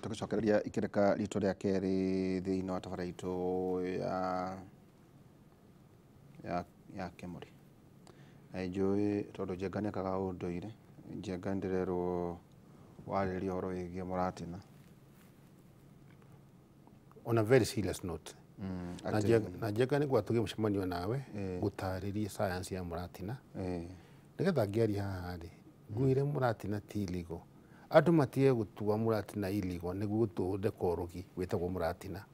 tugicokereria ikireka rito ria keri thiini wa tabara itu ya Kemuri njui tondu Njenga niakaga unduire Njenga ndirerwo wariria horo wigie Muratina on a very serious note na Njenga niguo tugie mucemanio nawe gutaririe science ya Muratina nigetha ngiaria haha ri ngwire Muratina ti illegal andu matie gutua Muratina illegal niguo gutunde korogi wetagwo Muratina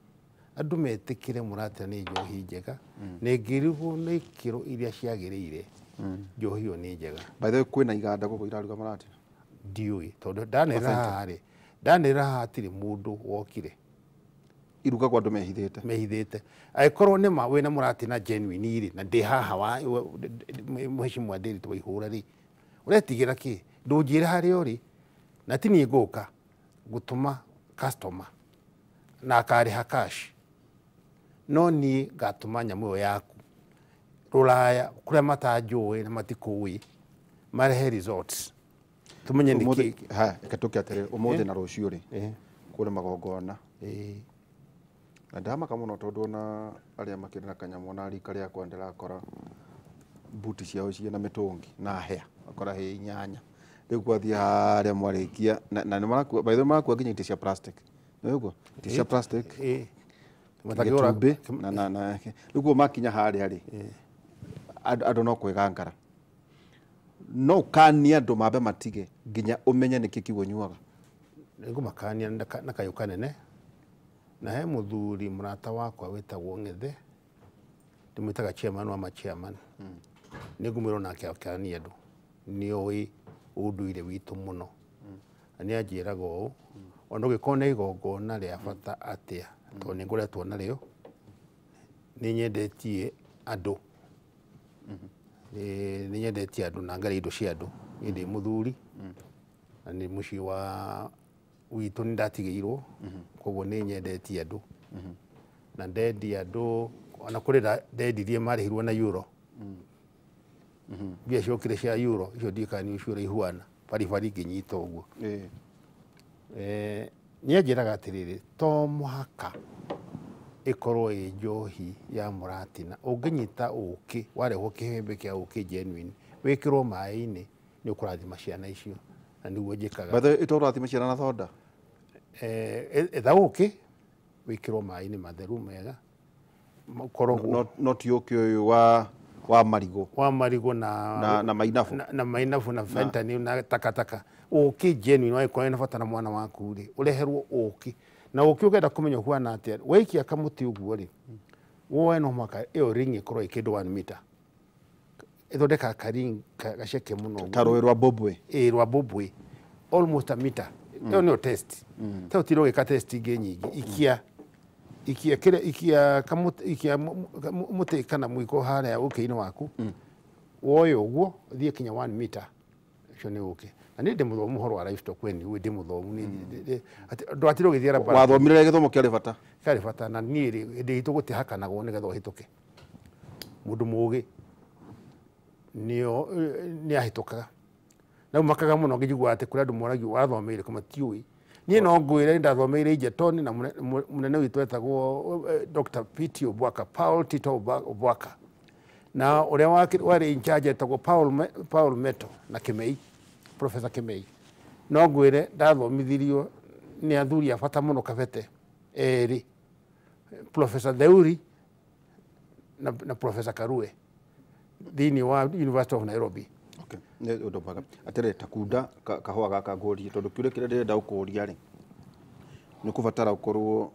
andu metikire Muratina ni njohi njega ningirigwo ni kiro iria ciagirire njohi yo ni njega by the way kwina iganda guko iraruga Muratina ndiui tondu ndanera hatiri mundu wokire iruga kwa andu mehithite aikorwo ni ma wina Muratina genuine ri na ndi haha wa mheshimiwa Nderi Twaihura ri uretigira ki ndunjira hari uri na tini nguka gutuma customer na akariha cash no ni gatuma nyamu yaku ruraya kuria matanjui na matikui marehe resorts tumenye niki ikatukia tere umuthi na rucio ri kure magongona na ndamaka muno tondu na aria makiri na kanyamu na rika ria kwa ndirakora buti ciao ciena mitungi na hea akora he inyanya riu kwathia haria mwarikia na ni maraku by the way maraku nginya ite cia plastic niguo ite cia plastic matagiora na riu makinya haria ri andu no kwigangara no kania andu mabe matige nginya umenye niki kigo nyuaga nigu makania na kayuka nene na he muthuri murata wakwa wetagwo Ngethe ndimwitaga chairman wa chairman nigumiro nake akania andu ni oi unduire witu muno ani anjiraga uu ono gikone igongona ria bata atia to ni ngoretwo na rio ni nyendetie andu ni nyendetie andu na ngari indo cia andu ndi muthuri na ni muci wa witu ni ndatigiirwo koguo ni nyendetie andu na ndendi andu ona kuri ndendirie marihirwo na euro bia ciokire cia euro icio ndikani ucio ihuana bari nginyita uguo ni anjiraga atiriri to muhaka ikorwo i njohi ya Muratina unginyita uki warehwo kihembe kia uki genuine wikirwo mai-ini ni ukurathima ciana icio na niguo njikaga bathe iturathima ciana na thoda etha uki wikirwo mai-ini matheru mega korwo not uki uyu wa marigo na mainafu na fentanyl na takataka uki genuine waikora na bata na mwana waku ri ureherwo uki na uki ugenda kumenya huana atia weikia kamuti uguo ri woe no maka iyo ringi korwo ikindu 1 meter ithondeka karing gaceke muno taro rwa bobwe rwa bobwe almost a meter iyo no test tao tiro gika test ingi nyingi ikia muti kana mwiko haria uki-ini waku woyo uguo thie kinya 1 meter icio ni uki na ni ndi muthomu horo wa livestock weni ndi muthomu ni ndwatiro githiara bara wathomire githomo kiari bata na ni ndi ituguti hakanago ni getho hituke mundu mugi ni ahitukaga na makaga muno ngijigwa ati kuri andu moragio wathomeire kuma tiui ni no ngwire ndathomeire Egerton na munene witu etagwo Dr. P.T. Obwaka Paul Tito Obwaka na uria wari in charge etagwo Paul Meto na Kimei Professor Kimei no ngwire ndathomithirio ni athuri abata muno kabete eri Professor Theuri na Professor Karue thini wa University of Nairobi. Okay ne udobaga atere takunda kahwa gaka ngori tondu kiure kire ndenda ukuria ri ni kubatara ukorwo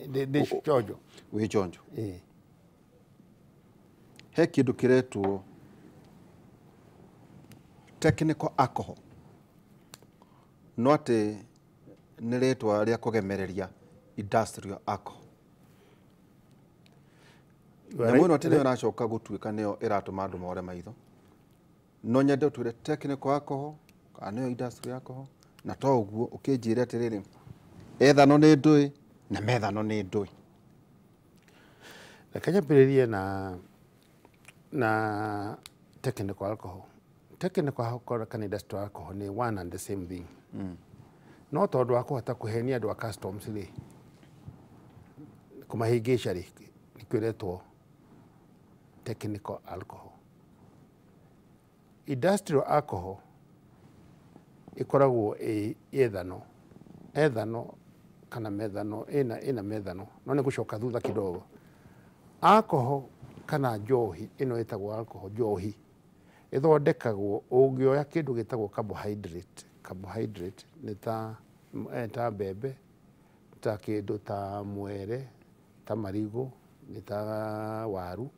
de chonjo we chonjo he kindu kiretwo technical alcohol no ati ni retwa ria kugemereria industrial alcohol Nyamu no tene nacoka gutuika neo iratuma andu more maitho no nyende twire technical alcohol kana industrial alcohol na to uguo ukinjira atiriri ethano ni ndui na methano ni ndui kanyambiririe na technical alcohol kana industrial alcohol ni one and the same thing no tondu wa kuhota kuhenia andu a customs ri kumahingica ri nikwiretwo technical alcohol. Industrial alcohol ikoragwo ethano kana methano ina methano no ni gucoka thutha kidogo. Alcohol kana njohi ino itagwo alcohol njohi ithondekagwo ungioya kindu gitagwo carbohydrate ni ta mbembe ta kindu ta mwere ta marigo ni ta waru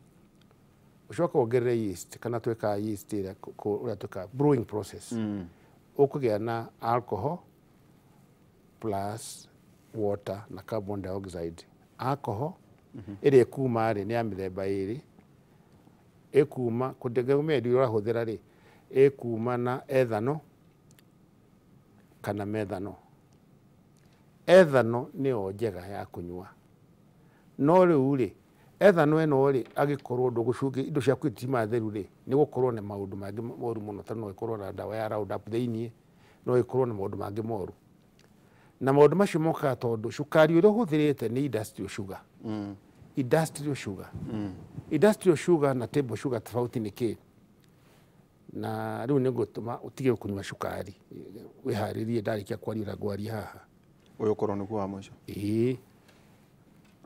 ucoka ongerere yeast kana tweka yeast ira uria tweka brewing process ukugia na alcohol plus water na carbon dioxide. Alcohol iri kuma ri ni ya mithemba iri ikuma kutegemea ndio urahuthira ri ikuma na ethano kana methano. Ethano ni njega ya kunywa no riu ri ethano eno ri agikorwo ndugucungi indo cia kwitima theru ri ni gukorwo na maundu mangi moru muno ta no ikorwo na dawa ya Roundup thiini no ikorwo na maundu mangi moru na maundu macio moka tondu cukari uria huthirite ni industrial sugar. Industrial sugar industrial sugar na table sugar tofauti ni ki na riu ni gutuma utige kunywa cukari wiharirie ndarikia kwaria ngwaria haha uyu korwo ni kwa mwisho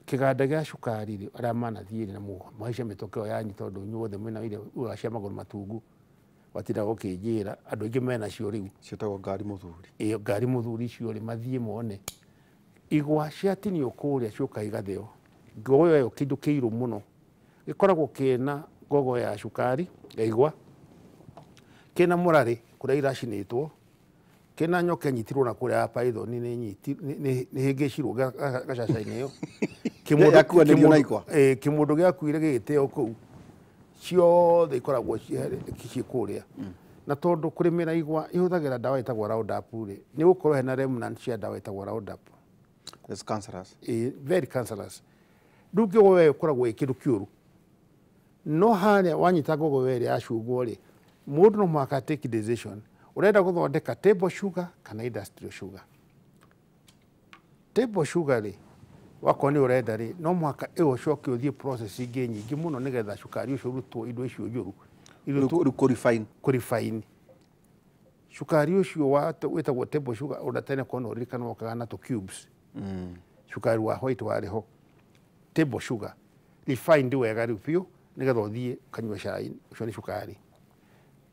kiganda gia cukari ri aria manathiire na maica mitokeo yanyu tondu nyuothe mwina ile ugacia maguru matungu watira gukinjira andu ingi mena cio riu cietagwo ngari muthuri ngari muthuri cio ri mathie mone igwa ciatinio kuria ciuka igatheo ngogo yo kindu kiiru muno gikoragwo kina ngogo ya cukari igwa kina murari kuria iracinitwo kina nyoke nyitirwo na kuria python ni nyiti ni hingicirwo gacaca-ini iyo kimundu giakuire gigiteo kuu ciothe ikoragwo ciikuria na tondu kurimira igwa ihuthagira dawa itagwo Roundup ri ni gukorwo hena remnant cia dawa itagwo Roundup. It's cancerous. Very cancerous. Ndugi wewe ukoragwo ikindu kiuru no haria wanyita ngogo weri acungwo ri mundu no mwaka take decision urenda guthondeka table sugar kana industrial sugar. Table sugar ri wakoni urenda ri no mwaka coke uthie process ingi nyingi muno nigetha cukari ucio rutwo indo icio njuru refine cukari ucio witagwo table sugar udatene kono urikana wakaga na to cubes cukari wa white wariho table sugar refined wega riu biu nigetha uthie kanywa cai ucio ni cukari.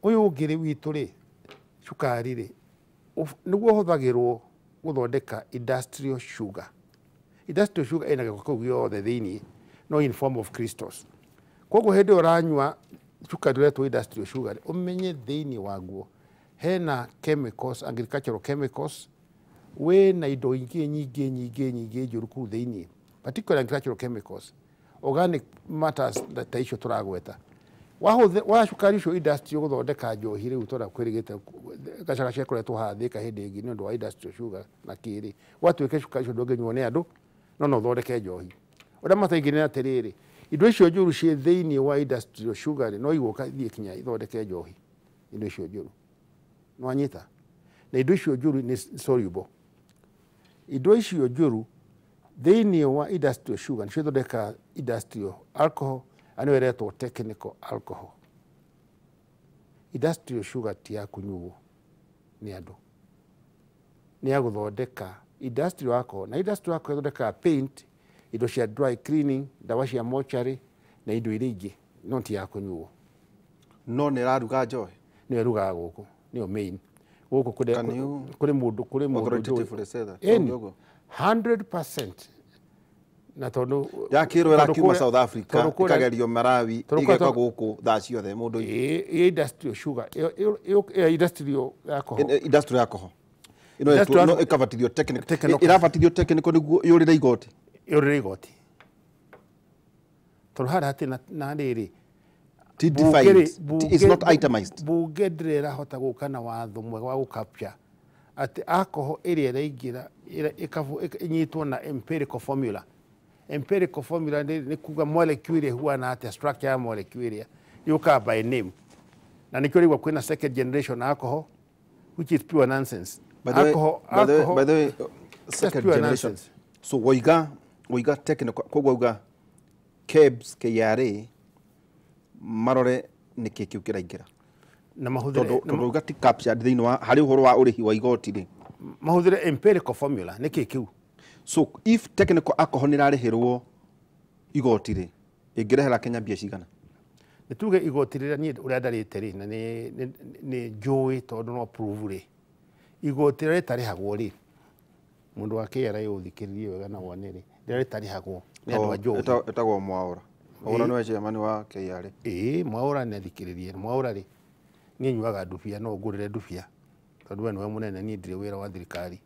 Uyu ungiri witu ri cukari ri niguo huthagirwo guthondeka industrial sugar. Industrial sugar ina giko giothe thiini no in form of crystals. Koguo hindi uranywa cukari uretwo industrial sugar umenye thiini waguo hena chemicals, agricultural chemicals wena indo nyingi njuru kuu thiini, particularly agricultural chemicals, organic matters ta icio turagweta. Wa cukari ucio industrial guthondeka njohi riu tora kwirigite gacaga cia kuretwo hathika hindi ingi ni undu wa industrial sugar na kiri gwatuike cukari ucio ndunginywo ni andu no uthondeke njohi. Uria mataingi ni atiriri indo icio njuru cie thiini wa industrial sugar no iguka thie kinya ithondeke njohi. Indo icio njuru no anyita na indo icio njuru ni soluble. Indo icio njuru thiini wa industrial sugar ni ithondeka industrial alcohol ani weretwo technical alcohol. Industrial sugar ti ya kunyuo ni andu ni ya guthondeka industrial alcohol na industrial alcohol ithondeka paint, indo cia dry cleaning, dawa cia mortuary na indo iria ingi no ti ya kunyuo. No ni raruga njohi ni eruga guku ni o main guku kuri mundu 100% na tondu yakirwo irakiuma South Africa ikagerio Marawi igeka guku thaa ciothe mundu industrial sugar industrial alcohol ino ikavatithio technical iravatithio technical niguo yurire igoti tondu hara ati na riri is not itemized. Bunge ndire hota guka na watho mwega wa gukapcha ati alcohol iria iraingira inyitwo na empirical formula. Empirical formula ni kuga molecule huana ati structure ya molecule yuka by name na nikyo rigwa kwina second generation alcohol which is pure nonsense. By the way, second pure generation. nonsense. So waiga technical kogwa uga KEBS KRA marore niki kiu kiraingira na mahudire tondu uga ti captured thiini wa hari uhoro wa urihi wa igoti ri mahudire empirical formula niki kiu. So if technical alcohol nirarihirwo igoti ri ingirehera Kenya mbia cigana nituge igoti rira ni uria ndarite ri na ni njui tondu no prove ri igoti rira ritarihagwo ri mundu wa KRA uthikiririe wega na wone ri rira ritarihagwo ni andu a njui etagwo Mwaura Mwaura niwe chairman wa KRA Mwaura ni athikiririe Mwaura ri ni nyuaga ndubia no ngurire ndubia tondu we niwe munene ni ndire wira wa thirikari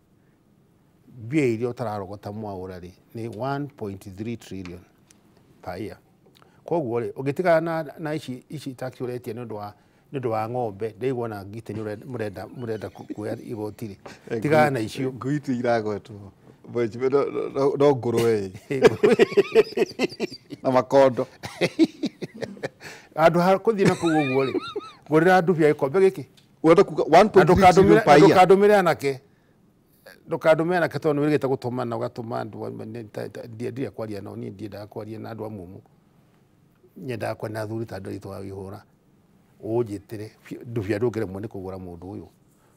mbia iria utararogota Mwaura ri ni 1.3 trillion per year. Koguo ri ugitigana na ici tax uretie ni ndu wa ng'ombe ndeigwo na ngite ni murenda kuoya igoti ri tigana na icio ngwiti iragwetwo boji no ngurwe na makondo andu ha kuthii na kuguo ri ngurira ndubia ikombe giki wenda kuga 1.3 trillion per year ndukandumire anake ndukandumire anake tondu wirigite gutumana ugatuma andu ndie kwaria no ni ndie kwaria na andu amumu nyenda kwa na thuri tandu ritwa wihura ujitire ndubia ndungire mwene kugura mundu uyu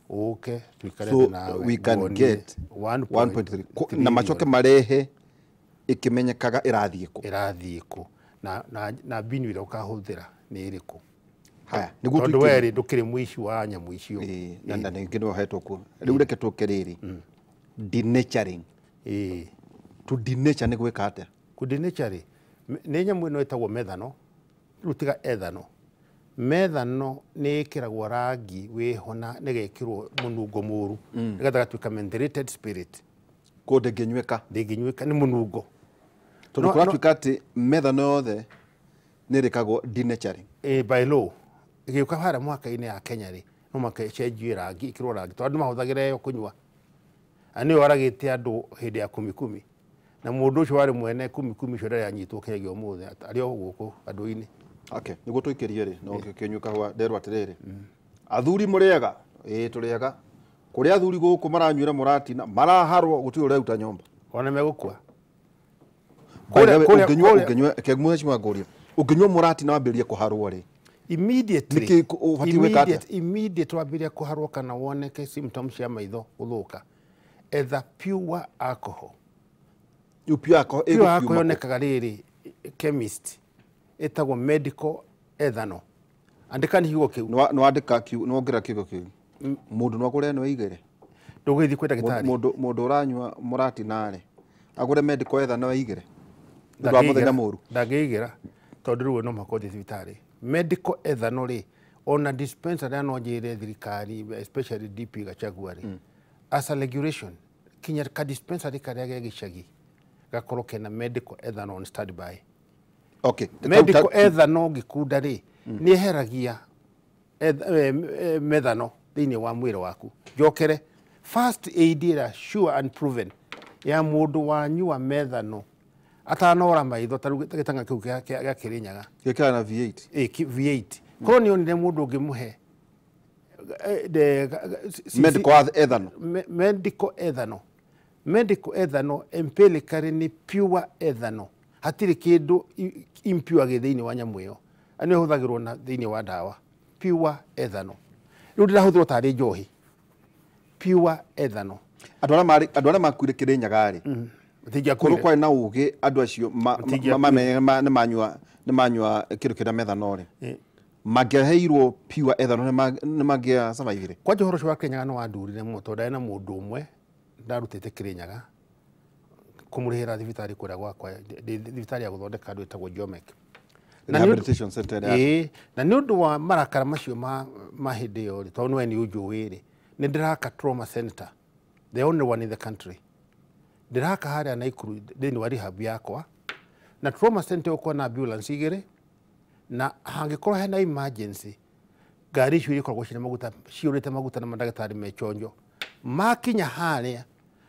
uke twikare na we can get 1.3 na machoke marehe ikimenyekaga irathie ku na binu ira ukahuthira ni iriku haya niguo tondu weri ndukire mwici wa nyamu icio na ngino hetwo ku riu reke tukeriri denaturing to denature ni gwika atia ku denature ni nyamu ino etagwo methano rutiga ethano methano ni ikiragwo rangi wihona nigekirwo munungo muru nigetha gatuika menthylated spirit ko ndenginyweka ni munungo tondu kuratuika ati methano yothe nirikagwo denaturing by law igiuka hara mwaka-ini ya Kenya ri no maka cenjio rangi ikirwo rangi tondu mahuthagira yo kunywa ani waragite andu hindi ya kumikumi na mundu ucio wari mwene kumikumi cio ndari anyitwo Kenya umuthi ari o guku andu-ini. Okay, niguo tuikirie ri no kinyuka hwa nderu atiriri athuri muriega turiega kuria athuri guku maranyuira muratina maraharwo guti ureuta nyomba ona megukua ukinywa kegmuhe chima ngoria ukinywa muratina wambirie kuharwo ri immediate wambirie kuharwo kana woneke symptoms ya maitho guthuka ether pure alcohol yonekaga riri chemist etagwo medical ethanol andika ni higo kiu no andika kiu no ngira kigo kiu mundu no kure no igere ndugithi kwenda gitari mundu uranywa murati nare agure medical ethanol igere ndu muthenya muru ndagigira tondu ruo no makothi thibitari medical ethanol ri ona dispensary no njire thirikari especially DP Gachagua ri as a regulation kinya ka dispensary karia gicagi gakorwo kena medical ethanol on standby. Okay, medical ethanol gikunda ri ni heragia methano thiini wa mwiri waku jokere first aid ira sure and proven ya mundu wanyua methano atanora maitho taru gitanga kiu gya Kirinyaga gikana na V8 V8 kono ni onire mundu ngimuhe medical ethanol empirically ni pure ethanol hatiri kindu impure githiini wa nyamu iyo ani huthagirwo na thiini wa dawa pure ethanol riu ndirahuthirwo tari njohi pure ethanol andu aria makuire Kirinyaga ri kuru kwa na ugi andu acio ni manyua kiru kira methanol magiheirwo pure ethanol ni magia survive kwa johoro wa Kirinyaga no andurire muto ndai na mundu umwe ndarutite Kirinyaga kumurihira thibitari kuria gwakwa thibitari ya guthondeka andu etagwo Jomek rehabilitation center na ni undu wa marakara macio ma hindi yo ri tondu ni ujuwiri ni ndiraka trauma center the only one in the country ndiraka haria Naikuru thini wa rehab yakwa na trauma center uko na ambulance igire na hangikorwo hena emergency ngari icio ikoragwo ciurite maguta na mandagitari mechonjo makinya haria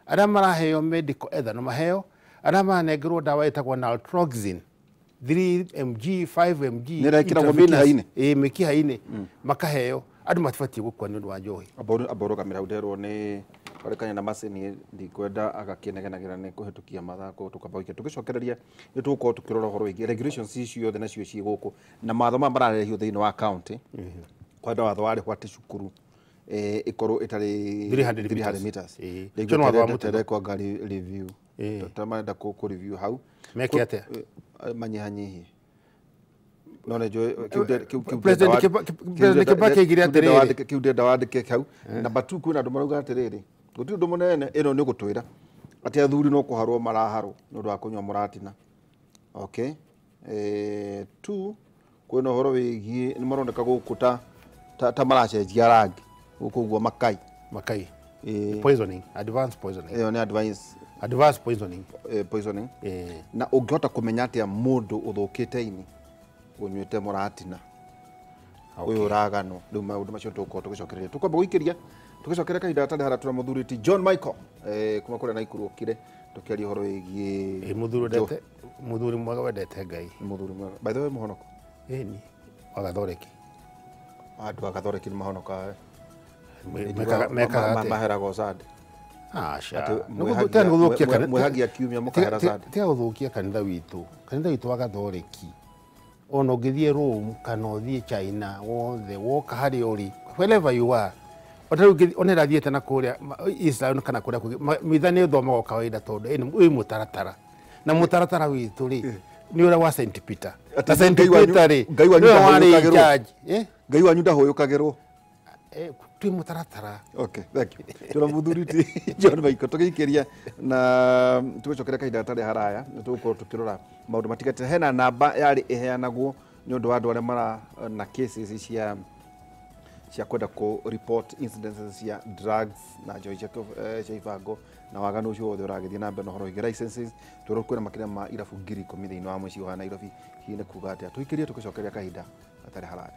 aria maraheo medical ethanol maheo aria manengerwo dawa itagwo naltrexone 3 mg 5 mg nirekiragwo mikiha-ini mikiha-ini makaheo andu matibatie gukua ni undu wa njohi aboro kamera uderwo ni orekanya na macini ndikwenda agakinegenagira ni kuhitukia mathako tukabawikia tugicokereria ni tugukorwo tukirora horo wigi regulations icio othe nacio ci guku na matho ma mararehio thiini wa county kwenda watho wari hwate cukuru ikorwo itari 300 meters ndio kwa gari review tutamenda ku review hau meke atia manyihanyihie none jo President Kibaki igire atiriri kiude ndawandike hau number 2 kwina andu marauga atiriri guti undu munene ino ni gutwira ati athuri no kuharwo maraharwo nundu wa kunywa muratina okay 2 kwina horo wigie ni maroneka guku ta maracenjia rangi guku guo makai poisoning advanced poisoning ni advanced poisoning na ungihota kumenya atia mundu uthukite ini unyuite muratina uyu ragano riu maundu macio tuko tugicokereria tukwamba guikiria tugicokereria kahinda atari hara tura muthuriti John Michael kuma kuria na ikuru okire tukiaria horo igie muthuri mwega wendete Ngai muthuri mwega by the way muhonoko ni Agathoreki andu Agathoreki ni mahonoka meka maherago sad asha mwehagia kiumia mukahera sad tia guthukia kanitha witu Agathoreki ono ngithie Rome kana uthie China wothe woka hari uri wherever you are onera thiete na kuria Israel kana kuria mithani thoma kawaida tondu ni mutaratara na mutaratara witu ri ni ura wa St Peter na St Peter ri Ngai wanyu ndahuyukagirwo twi mutaratara okay thank you tuna muthuriti John Michael tugikiria na tugicokeria kahinda atari haraya tugukorwo tukirora maundu matigate hena namba yari iheanagwo ni undu wa andu aria mara na cases cia kwenda ku report incidences cia drugs na njohi cia ibango na waganu ucio wothe uragithie na mbere na horo igi licenses turokwira makiria ma irabu ngiri 10 thiini wa mucii wa Nairobi hiine kuga atia tuikirie tugicokeria kahinda atari haraya